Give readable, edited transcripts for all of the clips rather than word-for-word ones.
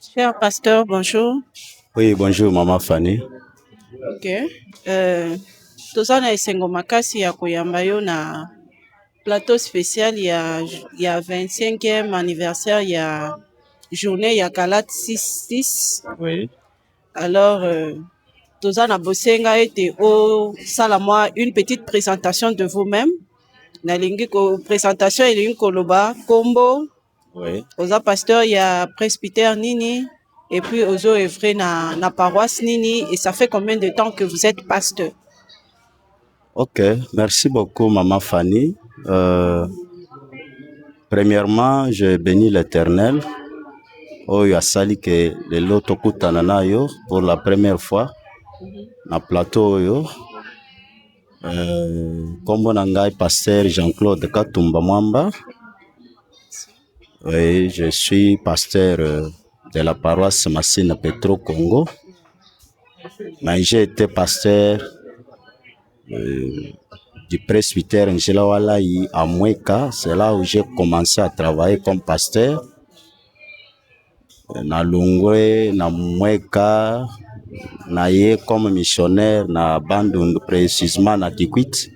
Cher pasteur, bonjour. Oui, bonjour, Maman Fanny. Ok. Toza na esengo makasi ya koyamba yo na plateau spécial ya 25e anniversaire ya journée ya Galate 6-6. Oui. Alors, toza na bosenga ete osala mwa une petite présentation de vous-même. Nalingi ko présentation elingi koloba kombo. Oui. Oza pasteur ya presbytère nini? Et puis ozo œuvrer na paroisse nini? Et ça fait combien de temps que vous êtes pasteur? Ok, merci beaucoup, Maman Fanny. Premièrement, je bénis l'Éternel. Oyo asali ke lelo tokutana na yo pour la première fois na plateau oyo. Kombo na ngai pasteur Jean-Claude Katumba Mwamba. Oui, je suis pasteur de la paroisse Massina Petro Congo. Mais j'ai été pasteur du presbytère Ngela Walayi à Mweka. C'est là où j'ai commencé à travailler comme pasteur. Na Lungwe, na Mweka, na ye comme missionnaire, na Bandundu, précisément na Kikwit.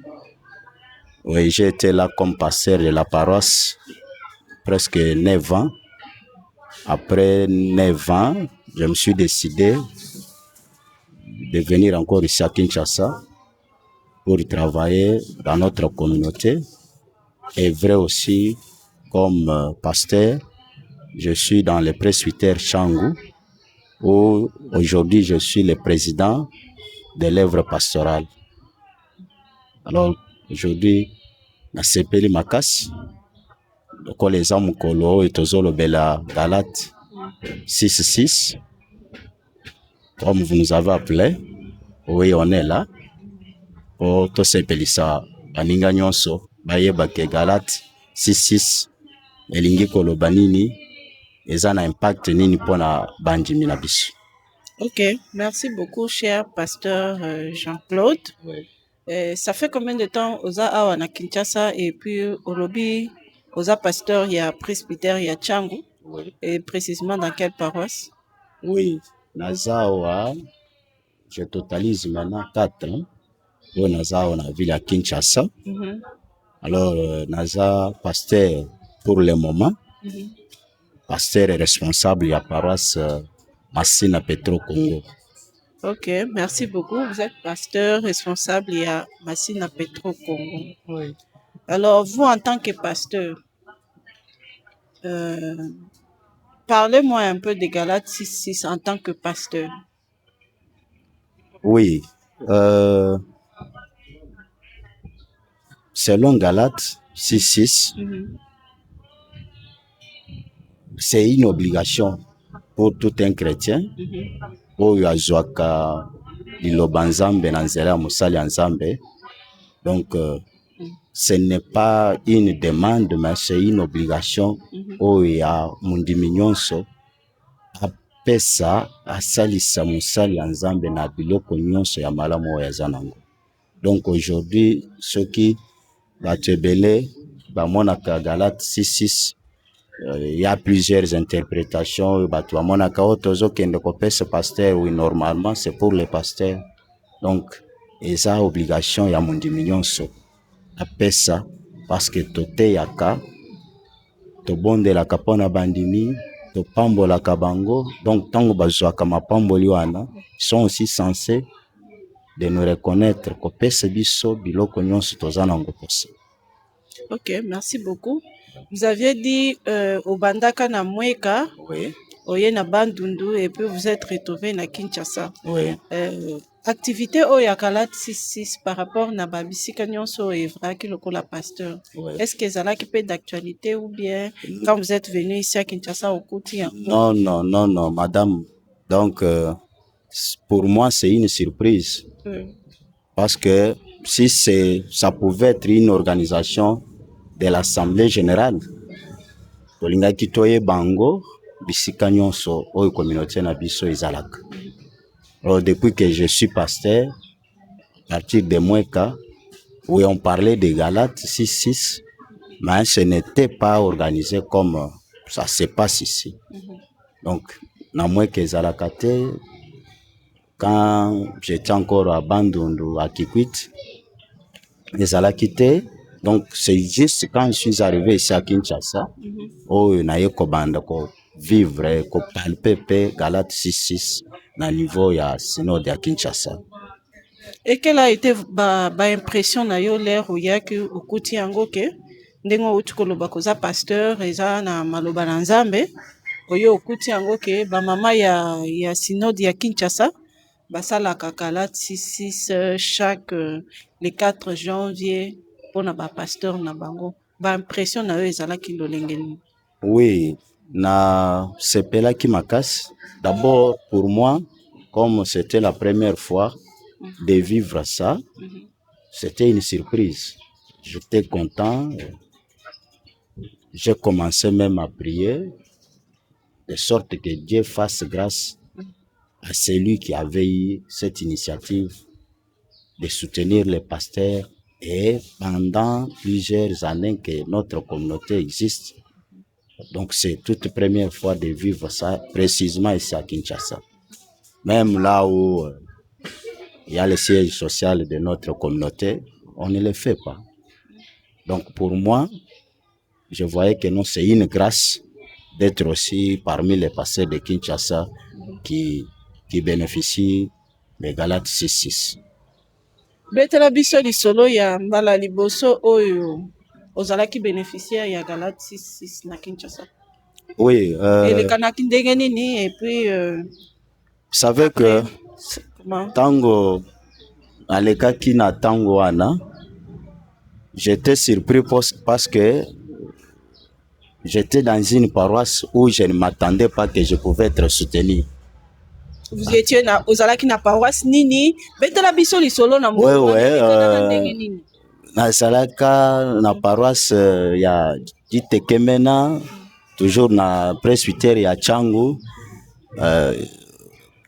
Oui, j'ai été là comme pasteur de la paroisse presque 9 ans. Après 9 ans, je me suis décidé de venir encore ici à Kinshasa pour travailler dans notre communauté. Et vrai aussi, comme pasteur, je suis dans le presbytère Changu, où aujourd'hui je suis le président de l'œuvre pastorale. Alors aujourd'hui, na sepeli makasi, ko les amukolo et tozolo bela Galate 6-6, comme vous nous avez appelé. Oui, on est là. Po to sepelisa baninga nyonso bayeba ke Galate 6-6 elingi koloba nini eza na impact nini pona bandimi na biso. Ok, merci beaucoup, cher pasteur Jean-Claude. Oui. Ça fait combien de temps oza awa na Kinshasa et puis olobi oza pasteur ya presbytère ya Changu? Oui. Et précisément dans quelle paroisse? Oui, nazawa, je totalise maintenant 4 ans. Oui, nazawa na ville à Kinshasa. Alors, naza pasteur pour le moment. Pasteur et responsable de la paroisse Massina Petro Congo. Ok, merci beaucoup. Vous êtes pasteur responsable à Massina Petro Congo. Oui. Alors, vous, en tant que pasteur, parlez-moi un peu de Galates 6-6 en tant que pasteur. Oui. Selon Galates 6-6, c'est une obligation pour tout un chrétien. Oyo azwaka liloba nzambe na nzela ya mosali ya nzambe. Donc, ce n'est pas une demande, mais c'est une obligation. Oyo ya mundimi nyonso apesa asalisa mosali ya nzambe na biloko nyonso ya malamu oyo aza nango. Donc aujourd'hui, ceux qui bato ebele bamonaka Galate 6-6, il y a plusieurs interprétations. Bato bamonaka otozo kende kopesa pasteur, oui, normalement c'est pour les pasteurs. Donc eza obligation ya mundimi nyonso apesa parce que toteyaka tobondelaka mpona bandimi topambolaka bango. Donc tango bazwaka mapamboli wana, ils sont aussi censés de nous reconnaître kopesa biso biloko nyonso toza nango posa. Ok, merci beaucoup. Vous aviez dit au Bandaka na Mweka, Oui. oye na Bandundu, et puis vous êtes retrouvé na Kinshasa. Oui. Activité oya Galate 6-6 par rapport na babisika nyonso evraki lokola pasteur. Oui. Est-ce que ça a qui peut d'actualité ou bien quand vous êtes venu ici à Kinshasa au Kouti? Non, madame. Donc, pour moi, c'est une surprise. Parce que si ça pouvait être une organisation de l'Assemblée générale, tolinga kitoye bango, bisika nyonso, oyo communauté na biso izalaka. Alors, depuis que je suis pasteur, à partir de Mweka, où on parlait de Galates 6-6, mais ce n'était pas organisé comme ça se passe ici. Donc, na moins que Zalakate, quand j'étais encore à Bandundu, à Kikwit, les Alakite, donc c'est juste quand je suis arrivé ici à Kinshasa, où il y a eu vivre, ko palper Galate 6-6, na niveau ya synode à Kinshasa. Et quelle a été ba impression na yo l'air où ya que okuti yango ke ndengo uti koloba koza pasteur eza na maloba na Nzambe oyo okuti yango ke ba mama ya synode ya Kinshasa basalaka Galate 6-6 chaque le 4 janvier pour na ba pasteur na bango ba impression na yo ezalaki lolenge nini? Oui, na sepelaki makasi. D'abord pour moi, comme c'était la première fois de vivre ça, c'était une surprise. J'étais content. J'ai commencé même à prier, de sorte que Dieu fasse grâce à celui qui avait eu cette initiative de soutenir les pasteurs. Et pendant plusieurs années que notre communauté existe, donc c'est toute première fois de vivre ça, précisément ici à Kinshasa. Même là où il y a le siège social de notre communauté, on ne le fait pas. Donc pour moi, je voyais que non, c'est une grâce d'être aussi parmi les pasteurs de Kinshasa qui bénéficient des Galates 6-6. Betela biso lisolo ya mbala liboso oyo ozalaki bénéficiaire ya Galate 6-6 na Kinshasa. Oui. Elekanaki ndenge nini et puis vous savez après, que tango alekaki na tango wana, j'étais surpris parce que j'étais dans une paroisse où je ne m'attendais pas que je pouvais être soutenu. Vous étiez na ozalaki na paroisse nini? Betela biso lisolo na moko. Oui. Nazalaka na paroisse ya Ditekemena, toujours na presbytère ya Changu.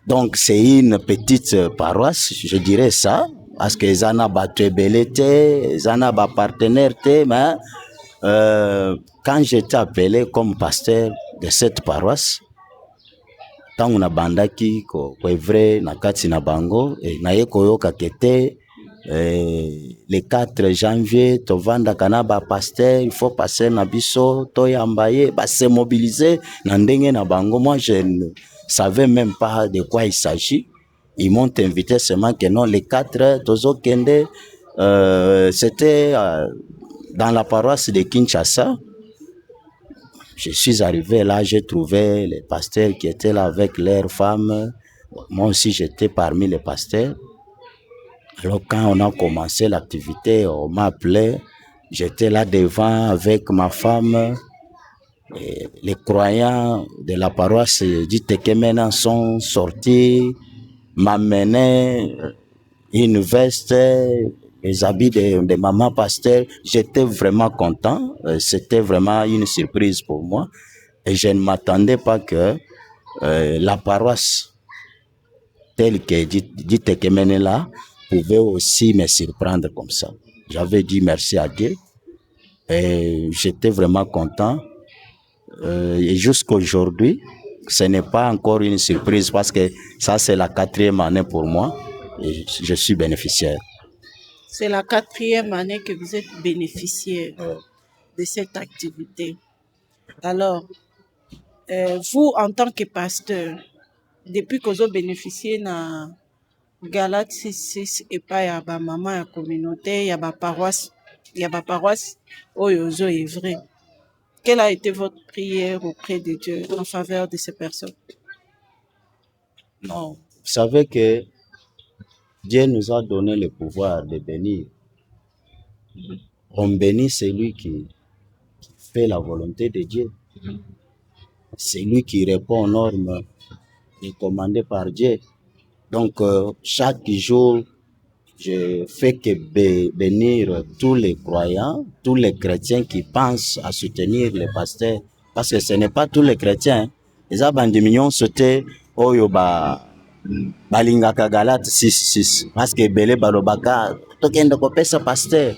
Donc c'est une petite paroisse, je dirais ça, parce que zana bato ebele te, zana ba partenaire te, mais quand j'étais appelé comme pasteur de cette paroisse, tangu na bandaki ko vrai na kati na bango na ye koyoka kete le 4 janvier tovanda kana ba pasteur, il faut passer na biso to yambaye ba se mobiliser na ndenge na bango. Moi je ne savais même pas de quoi il s'agit. Ils m'ont invité seulement que non, les 4 tozo kende, c'était dans la paroisse de Kinshasa. Je suis arrivé là, j'ai trouvé les pasteurs qui étaient là avec leurs femmes. Moi aussi, j'étais parmi les pasteurs. Alors, quand on a commencé l'activité, on m'a appelé. J'étais là devant avec ma femme. Et les croyants de la paroisse d'Itekemena sont sortis, m'amenaient une veste, les habits de maman pasteur. J'étais vraiment content. C'était vraiment une surprise pour moi. Et je ne m'attendais pas que la paroisse telle que Ditekemene là pouvait aussi me surprendre comme ça. J'avais dit merci à Dieu. Et j'étais vraiment content. Et jusqu'aujourd'hui, ce n'est pas encore une surprise parce que ça, c'est la 4e année pour moi. Et je suis bénéficiaire. C'est la 4e année que vous êtes bénéficiaire de cette activité. Alors, vous, en tant que pasteur, depuis que vous avez bénéficié de Galate 6-6 et pas ya ba maman ya communauté, ya ba paroisse oyo zo est vrai. Quelle a été votre prière auprès de Dieu en faveur de ces personnes? Non, vous savez que Dieu nous a donné le pouvoir de bénir. On bénit celui qui fait la volonté de Dieu. Celui qui répond aux normes recommandées par Dieu. Donc, chaque jour, je fais que bénir tous les croyants, tous les chrétiens qui pensent à soutenir les pasteurs. Parce que ce n'est pas tous les chrétiens. Les abandiminions c'était Oyoba. Balingaka Galate 6-6 parce que belé balobaka tokende kopesa pasteur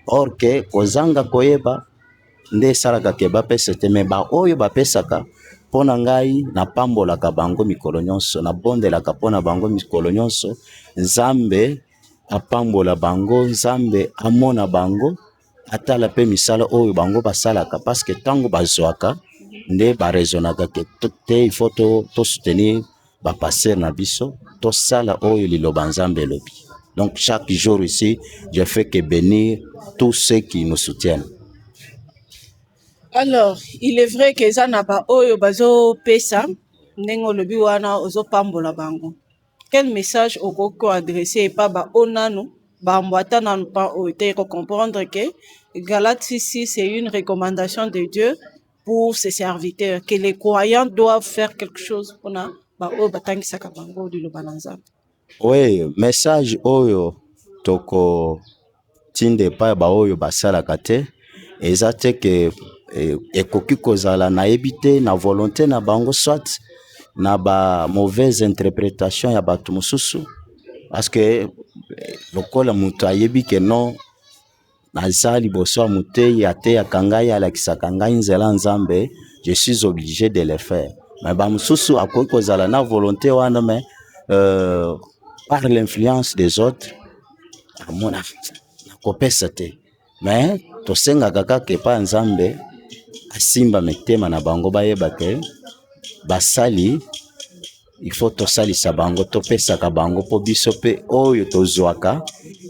or que kozanga koyeba nde esalaka ke bapesa te, me baoyo bapesaka mpo na ngai napambolaka bango mikolo nyonso, nabondelaka mpo na bango mikolo nyonso. Nzambe apambola bango, Nzambe amona bango, atala mpe misala oyo bango basalaka, parce que ntango bazwaka nde barezonaka ke te il faut to soutenir bapaster na biso, tosala oyo liloba Nzambe elobi. Donc chaque jour ici, je fais que bénir tous ceux qui nous soutiennent. Alors, il est vrai que eza na ba oyo bazo pesa ndenge olobi wana ozo pambola bango. Quel message okoki adresser epa ba onanu bambwata nanu pa oyo te comprendre que Galates 6 c'est une recommandation de Dieu pour ses serviteurs, que les croyants doivent faire quelque chose pour na ba oyo batangisaka bango liloba na Nzambe. Oui, message oyo toko tinde pa ba oyo basalaka te eza te ke ekoki kozala nayebi te na volonté na bango, soit na ba mauvaise interprétation ya bato mosusu, parce que lokola moto ayebi ke non naza liboso ya motei ateyaka ngai alakisaka ngai nzela Nzambe, je suis obligé de le faire. Mais ba mosusu akoki kozala na volonté wana, mais par l'influence des autres amona nakopesa te. Mais tosengaka kaka epa Nzambe asimba mitema na bango bayeba ke basali il faut tosalisa bango, topesaka bango po biso pe oyo tozwaka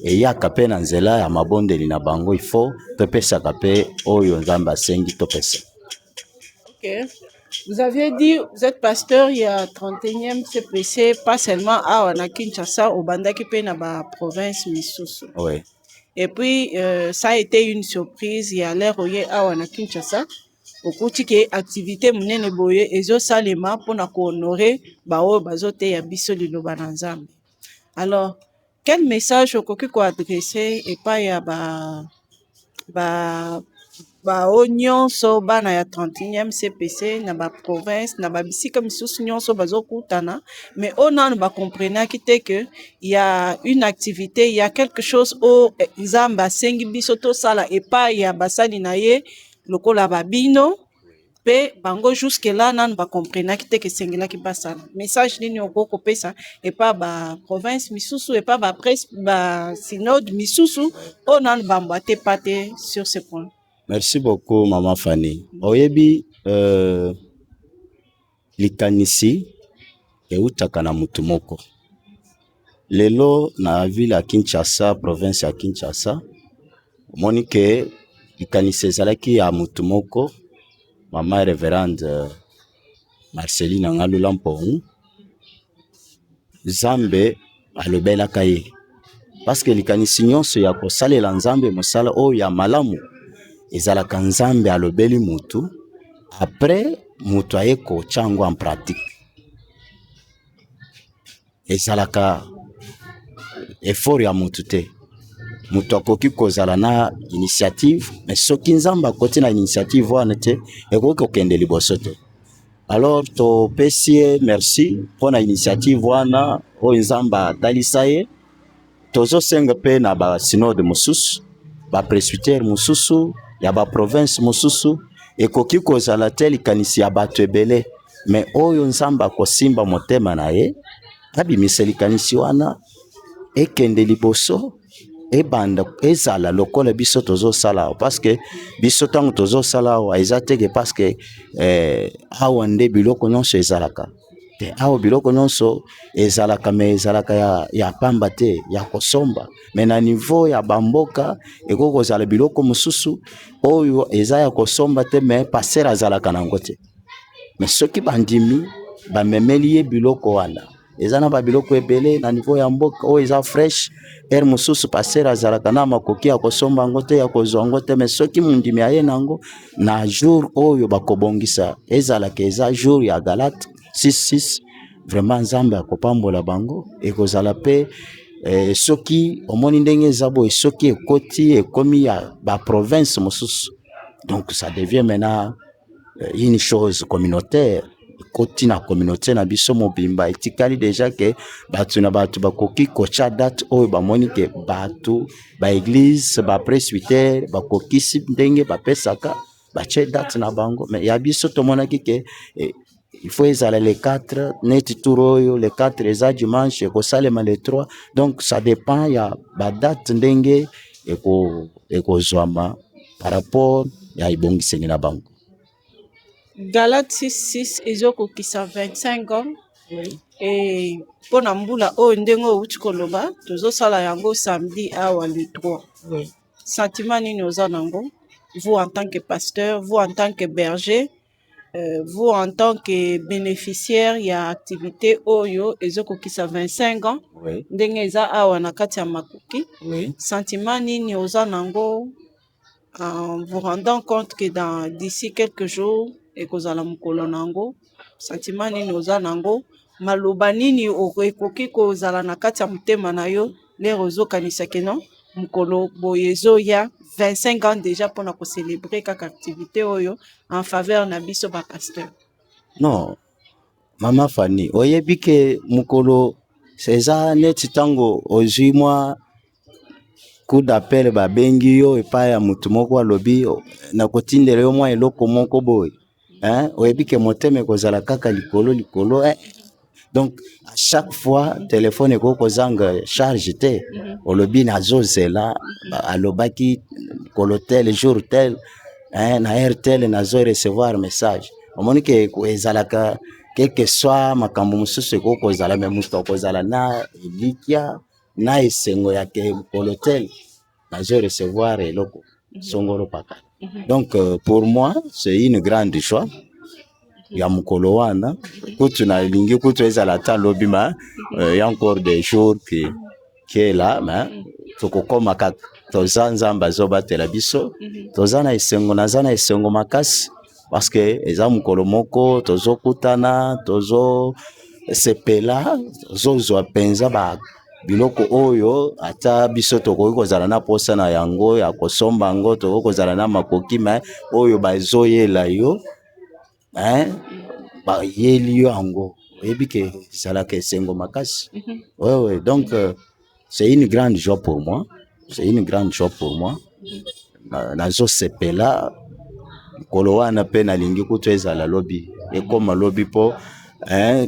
eyaka pe na nzela ya mabondeli na bango, il faut topesaka pe oyo Nzambe asengi topesa. Ok. Vous aviez dit, vous êtes pasteur, il y a 31e CPC, pas seulement à Kinshasa, au Bandaki pe na ba province misusu. Oui. Et puis, ça a été une surprise, il y a l'air à Kinshasa. Okuti ke activité munene boye ezo salema pona ko honorer ba o bazote ya biso liloba na Nzambe. Alors, quel message okoki ko adresser et pas ya ba o nyonso bana ya 31e CPC na ba province na ba bisika misusu nyonso bazokutana, mais on ba comprendre kite que il y a une activité, il y a quelque chose au Nzambe sengi biso to sala et pas ya basali na ye lokola babino pe bango jusque là nan ba comprendre ki te ke sengela ki basala message nini okoko pesa et pas ba province misusu et pas ba presse ba synode misusu onan bambate pate sur ce point. Merci beaucoup maman Fanny. Oyebi likanisi eutaka na mutu moko. Lelo na ville ya Kinshasa, province ya Kinshasa, monike likanisi ezalaki ya mutu moko, mama révérende Marceline Ngalula Mpongu. Nzambe alobelaka ye. Parce que likanisi nyonso ya kosalela Nzambe mosala oyo ya malamu ezalaka Nzambe alobeli mutu, après mutu aye kotyango en pratique. Ezalaka effort ya mutu te. Mutu akoki kozala na initiative, mais soki Nzambe akoti na initiative wana te ekoki kokende liboso te. Alors to pesie merci pour na initiative wana oyo Nzambe atalisa ye. Tozo senga pe na ba synode mosusu, ba presbytère mosusu, ya ba province mosusu ekoki kozala te likanisi ya bato ebele, mais oyo Nzambe akosimba motema na ye abimisa likanisi wana ekende liboso ebanda ezala lokola biso tozo sala, parce que biso tango tozo sala wa ezateke parce que awa nde biloko nyonso ezalaka te, awa biloko nyonso ezalaka me ezalaka ya pamba te ya kosomba, mais na niveau ya bamboka ekoko kozala biloko mosusu oyo eza ya kosomba te, mais passer azalaka nango te. Mais soki bandimi bamemeli ye biloko wana ezana ba biloko ebele na niveau ya mboka oyo eza fresh, er mosusu passer azalaka na makoki ya kosomba ngo te ya kozwa ngo te, mais soki mundimi aye nango na jour oyo bakobongisa ezalaka eza jour ya Galate 6:6, vraiment Nzambe akopambola bango ekozala pe soki omoni ndenge eza boye soki ekoti ekomi ya ba province mosusu, donc ça devient maintenant une chose communautaire. Koti na communauté na biso mobimba etikali déjà ke batu na batu bakoki kocha date oyo bamoni ke batu ba église ba presbytère bakokisi ndenge bapesaka batie date na bango mais ya biso tomonaki ke il faut ezala le 4 neti tour oyo le 4 eza dimanche ekosalema le 3 donc ça dépend ya badate ndenge ekozwama par rapport ya ebongiseli na bango. Galate 6:6 ezokokisa 25 ans. Oui. Et pour Nambula, oh, ndengo uti koloba, tozosala yango samedi awa le 3. Oui. Sentiment nini oza nango? Vous en tant que pasteur, vous en tant que berger, vous en tant que bénéficiaire, il y a activité oyo ezokokisa 25 ans. Oui. Ndenge eza awa na kati ya makoki. Oui. Sentiment nini oza nango en vous rendant compte que d'ici quelques jours ekozala mokolo nango, sentiment nini oza nango, maloba nini ekoki kozala na kati ya motema na yo lere ozokanisaki non mokolo boye ezoya 25 ans déjà mpona kocélébrer kaka activité oyo en faveur na biso bapasteur? Non, mama Fanny, oyebi ke mokolo eza neti ntango ozwi mwa coup d'appel babengi yo epai ya motu moko alobi nakotindela yo mwa eloko moko boye, oyebi ke motema ekozala kaka likolo donc à chaque fois téléphone ekoki kozanga charge te, olobi nazozela alobaki kolo tel jour tel na heure tel nazo recevoir message, omoni ke ezalaka quelque soit makambo mosusu ekoki kozala me moto akozala na elikya na esengo ya ke mokolo tel nazo recevoir eloko songolo paka. Donc pour moi c'est une grande joie ya mokolo wana kutu na lingi kutu ezala ta lobima y a encore des jours qui est là mais tokokoma kaka toza nzambe azobatela biso toza na esengo naza na esengo makasi parce que eza mokolo moko tozokutana tozosepela tozozwa mpenza biloko oyo ata biso tokoki kozala na posa na yango ya kosomba yango tokoki kozala na makoki mais oyo bazoyela yo bayeli yo yango oyebi ke ezalaka esengo makasi. Ouais, donc c'est une grande joie pour moi, c'est une grande joie pour moi. Nazosepela mokolo wana mpe nalingi kutu ezala lobi ekoma lobi mpo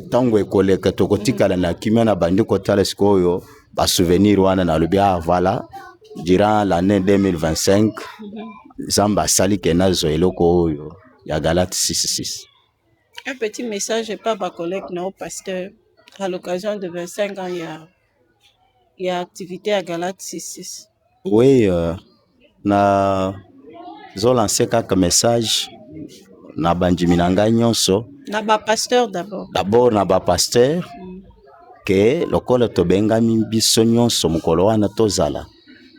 ntango ekoleka tokotikala na kimia na bandi kotala sikoyo basouvenir wana nalobi voilà durant l'année 2025 nzambe asali ke nazwa eloko oyo ya Galate 6:6. Un petit message par ma collègue non pasteur à l'occasion de 25 ans il y a activité à Galate 6:6. Oui, na zo lancer kaka message na bandimi na ngai nyonso na ba pasteur d'abord na ba pasteur que lokola tobengami biso nyonso mokolo wana tozala,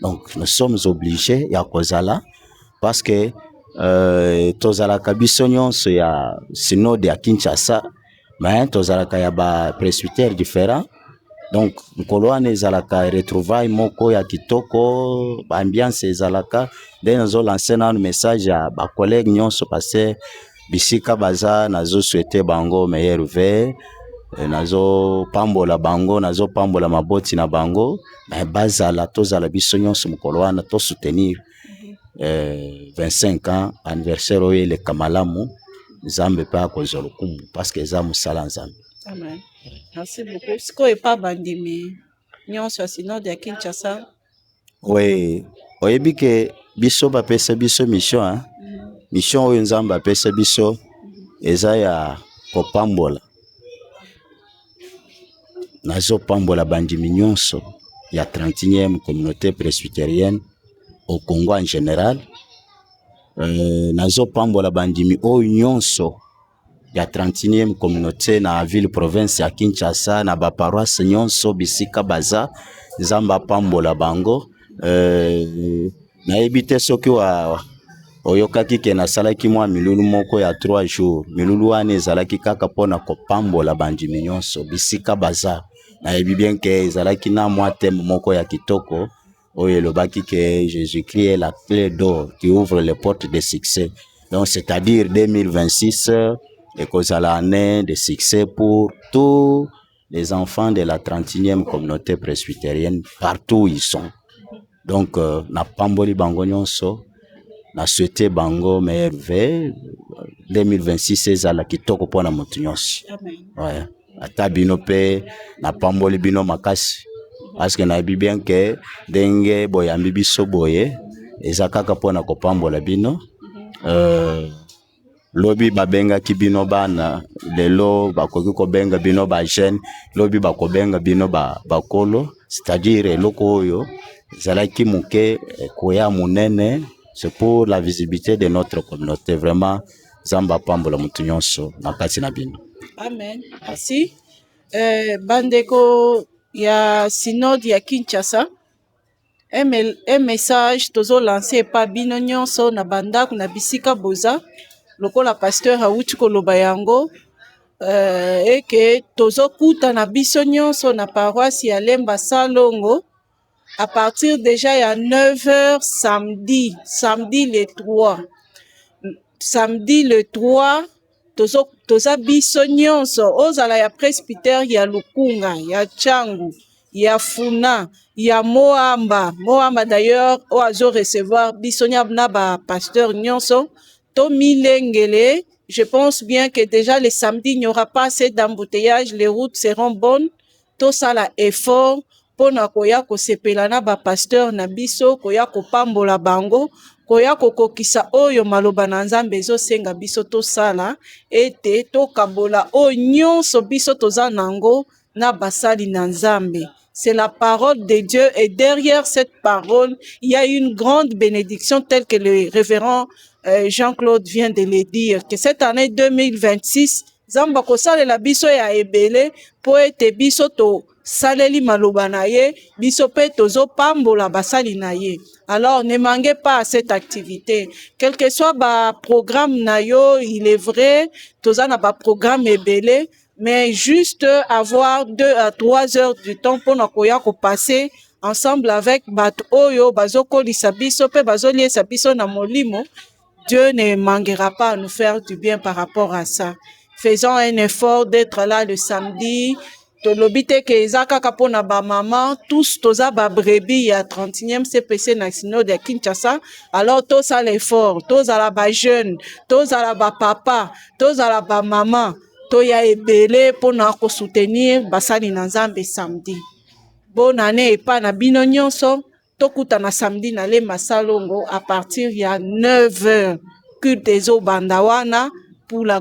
donc nous sommes obligés ya kozala parce que tozalaka biso nyonso ya synode ya Kinshasa mais tozalaka ya ba presbytère différent, donc mokolo wana ezalaka retrouvaille moko ya kitoko ba ambiance ezalaka nde nazo lancer na message ya ba collègue nyonso passer bisika baza nazo souhaiter bango meilleur vœux, nazo pambola bango nazo pambola maboti na bango mais bazala tozala biso nyonso mokolo wana to soutenir 25 ans anniversaire oyo eleka malamu nzambe mpe akozwa lokumu parce que eza mosala nzambe. Amen. Merci beaucoup. Sikoyo epa bandimi nyonso ya synode ya Kinshasa. Oui, oyebi ke biso bapesa biso mission mission oyo nzambe apesa biso eza ya kopambola, nazopambola bandimi nyonso ya 31e communauté presbytérienne au Congo en général, nazopambola bandimi oyo nyonso ya 31e communauté na ville province ya Kinshasa na ba paroisse nyonso bisika baza nzamba pambola bango. Nayebi te soki oyokaki ke nasalaki mwa milulu moko ya 3 jours, milulu wana ezalaki kaka mpona kopambola bandimi nyonso bisika baza. Nayebi bien ke ezalaki na mwa thème moko ya kitoko oyo elobaki ke Jésus-Christ est la clé d'or qui ouvre les portes de succès. Donc c'est-à-dire 2026 ekozala année de succès pour tous les enfants de la 31e communauté presbytérienne partout où ils sont. Donc na pamboli bango nyonso na souhaité bango meilleur vœu 2026 ezala kitoko pona motu nyonso. Ouais. Ata bino pe na pamboli bino makasi parce que na bien que ndenge boyambi biso boye eza kaka pona kopambola bino. Lobi babengaki bino bana lelo bakoki kobenga bino ba jeune, lobi bakobenga bino bakolo, c'est-à-dire eloko oyo ezalaki muke koya munene. C'est pour la visibilité de notre communauté. Vraiment, Zamba pambola mutu nyonso na kati na bino. Amen. Merci. Bandeko ya synode ya Kinshasa, un message tozo lancé pa bino nyonso na bandako na bisika boza lokola pasteur awuti koloba yango et que tozo kuta na biso nyonso na paroisse ya Lemba Salongo à partir déjà ya 9h samedi le 3. Samedi le 3 toza biso nyonso ozala ya presbytère ya Lukunga, ya Changu, ya Funa, ya Moamba d'ailleurs oazo recevoir biso na ba pasteur nyonso to milengele. Je pense bien que déjà le samedi il n'y aura pas assez d'embouteillage, les routes seront bonnes. Tout ça la effort pona koya kosepela na ba pasteur na biso koya kopambola bango koya kokokisa oyo maloba na Nzambe ezosenga biso tosala ete tokabola oyo nyonso biso toza nango na basali na Nzambe. C'est la parole de Dieu et derrière cette parole, il y a une grande bénédiction telle que le révérend Jean-Claude vient de le dire, que cette année 2026, Zamba kosalela biso ya ebele po ete biso to saleli maloba na ye, biso pe tozo pambola basali na ye. Alors ne manquez pas cette activité. Quel que soit ba programme na yo, il est vrai, toza na ba programme ebele, mais juste avoir 2 à 3 heures du temps pour na koya ko passer ensemble avec bat oyo bazoko lisabiso pe bazoli sabiso na molimo. Dieu ne manquera pas à nous faire du bien par rapport à ça. Faisons un effort d'être là le samedi. Tolobite ke ezaka kapona ba maman tous toza ba brebis ya 31e CPC na synode de Kinshasa. Alors tous ça l'effort, tous à la ba jeune, tous à la ba papa, tous à la ba maman, to ya ebele pona ko soutenir basali na Nzambe samedi. Bonne année epa na bino nyonso. Tokuta na samedi na Lemba Salongo à partir ya 9h. Culte ezo bandawana pour la